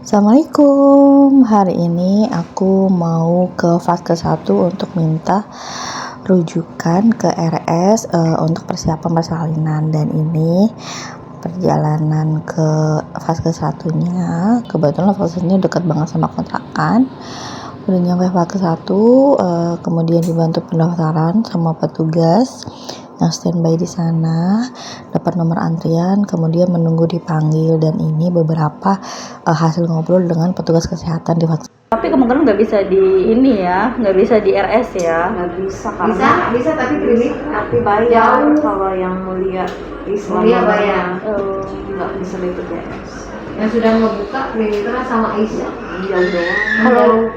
Assalamualaikum. Hari ini aku mau ke Vaskes 1 untuk minta rujukan ke RS untuk persiapan persalinan, dan ini perjalanan ke Vaskes 1-nya. Kebetulan Vaskes ini dekat banget sama kontrakan. Udah nyampe Vaskes 1, kemudian dibantu pendaftaran sama petugas yang standby di sana, dapat nomor antrian, kemudian menunggu dipanggil, dan ini beberapa hasil ngobrol dengan petugas kesehatan di vaksin. Tapi kemungkinan nggak bisa di ini ya, nggak bisa di RS ya. Nggak bisa karena bisa tapi klinik tapi bayar. Kalau yang mulia Islam Mulia bayar. nggak bisa BPJS. yang sudah ngebuka kliniknya sama Aisyah. Iya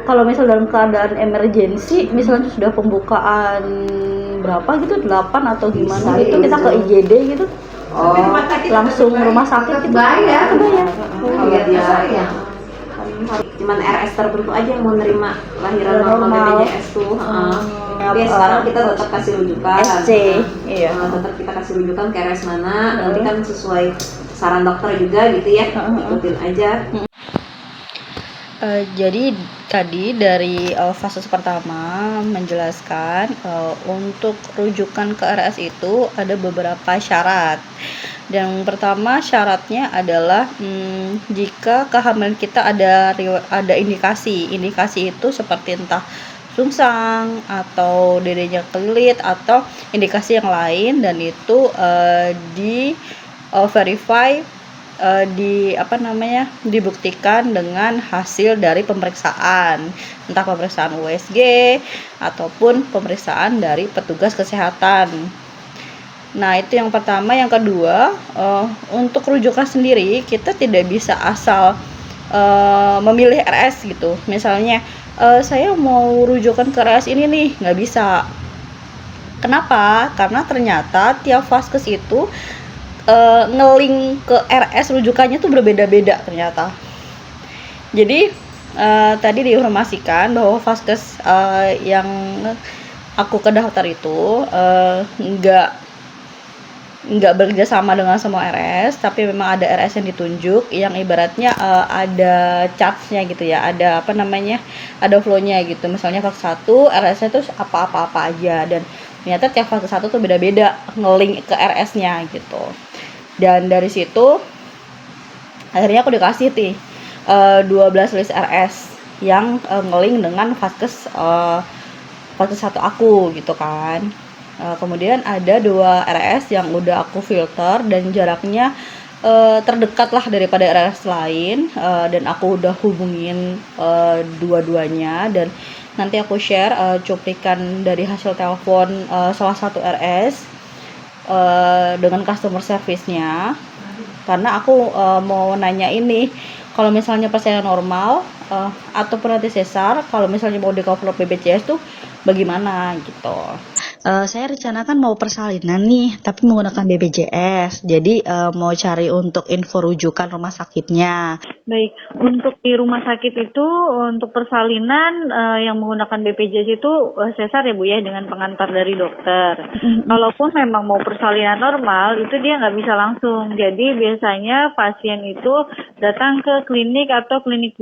Kalau misal dalam keadaan emergency, misalnya sudah pembukaan berapa gitu, 8 atau gimana Bisa, gitu, kita ke IGD gitu, langsung rumah sakit gitu. Bayar. Kalau Iya, dia saya. cuman RS tertentu aja yang mau nerima lahiran normal Normal. BPJS tuh. Tapi sekarang kita tetap kasih rujukan. SC, iya. Tetap kita kasih rujukan ke RS mana. Nanti kan sesuai saran dokter juga gitu ya. Ikutin aja. Jadi tadi dari fase pertama menjelaskan untuk rujukan ke RS itu ada beberapa syarat. Yang pertama syaratnya adalah jika kehamilan kita ada indikasi itu seperti entah sungsang atau dedenya kelilit atau indikasi yang lain, dan itu di verify, dibuktikan dengan hasil dari pemeriksaan, entah pemeriksaan USG ataupun pemeriksaan dari petugas kesehatan. Nah, itu yang pertama. Yang kedua, untuk rujukan sendiri kita tidak bisa asal memilih RS gitu. Misalnya saya mau rujukan ke RS ini nih, nggak bisa. Kenapa? Karena ternyata tiap vaskes itu ngelink ke RS rujukannya tuh berbeda-beda ternyata. Jadi tadi diinformasikan bahwa vaskes yang aku kedaftar itu nggak bekerja sama dengan semua RS, tapi memang ada RS yang ditunjuk yang ibaratnya ada chartnya gitu ya, ada ada flow-nya gitu. Misalnya vaskes 1 RS-nya tuh apa-apa aja, dan ternyata tiap vaskes 1 tuh beda-beda ngelink ke RS-nya gitu. Dan dari situ akhirnya aku dikasih 12 list RS yang ngelink dengan vaskes 1 aku gitu kan. Kemudian ada 2 RS yang udah aku filter dan jaraknya terdekat lah daripada RS lain, dan aku udah hubungin dua-duanya, dan nanti aku share cuplikan dari hasil telepon salah satu RS dengan customer service-nya, karena aku mau nanya ini, kalau misalnya persalinan normal ataupun nanti sesar, kalau misalnya mau di cover BPJS tuh bagaimana gitu. Saya rencanakan mau persalinan nih, tapi menggunakan BPJS. Jadi mau cari untuk info rujukan rumah sakitnya. Baik, untuk di rumah sakit itu untuk persalinan yang menggunakan BPJS itu sesar ya Bu ya, dengan pengantar dari dokter. Kalaupun memang mau persalinan normal itu dia nggak bisa langsung. Jadi biasanya pasien itu datang ke klinik atau klinik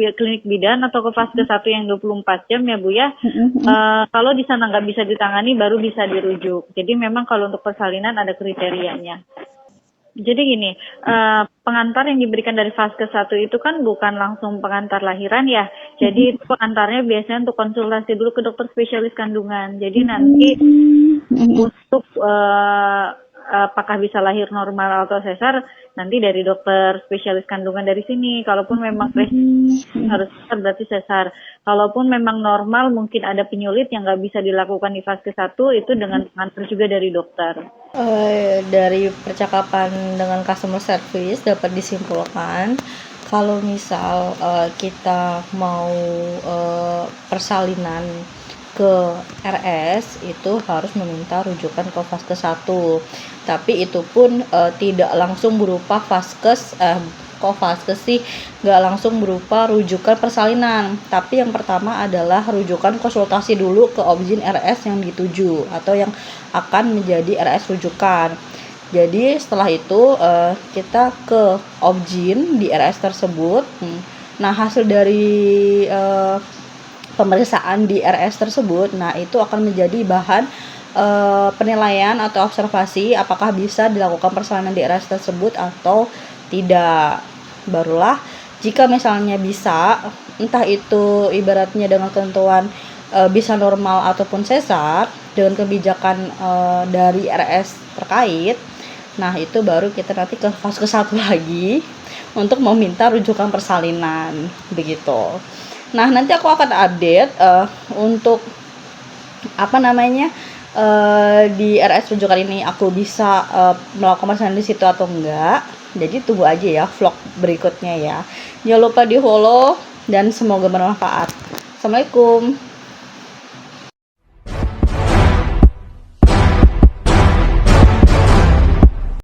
bidan atau ke vaskes 1 yang 24 jam ya Bu ya. Kalau di sana nggak bisa ditangani baru bisa dirujuk. Jadi memang kalau untuk persalinan ada kriterianya. Jadi gini, pengantar yang diberikan dari vaskes 1 itu kan bukan langsung pengantar lahiran ya. Jadi itu pengantarnya biasanya untuk konsultasi dulu ke dokter spesialis kandungan. Jadi nanti untuk apakah bisa lahir normal atau sesar, nanti dari dokter spesialis kandungan dari sini. Kalaupun memang harus sesar berarti sesar. Kalaupun memang normal mungkin ada penyulit yang nggak bisa dilakukan di vaskes 1, itu dengan pengantar juga dari dokter. Dari percakapan dengan customer service dapat disimpulkan kalau misal kita mau persalinan ke RS itu harus meminta rujukan ke vaskes 1, tapi itu pun tidak langsung berupa vaskes sih nggak langsung berupa rujukan persalinan, tapi yang pertama adalah rujukan konsultasi dulu ke objin RS yang dituju atau yang akan menjadi RS rujukan. Jadi setelah itu kita ke objin di RS tersebut, Nah, hasil dari pemeriksaan di RS tersebut, nah itu akan menjadi bahan penilaian atau observasi apakah bisa dilakukan persalinan di RS tersebut atau tidak. Barulah jika misalnya bisa, entah itu ibaratnya dengan ketentuan bisa normal ataupun sesar dengan kebijakan dari RS terkait, nah itu baru kita nanti ke fase ke-1 lagi untuk meminta rujukan persalinan begitu. Nah, nanti aku akan update untuk apa namanya di RS rujukan ini aku bisa melakukan persalinan di situ atau enggak. Jadi tunggu aja ya vlog berikutnya ya. Jangan lupa di follow dan semoga bermanfaat. Assalamualaikum.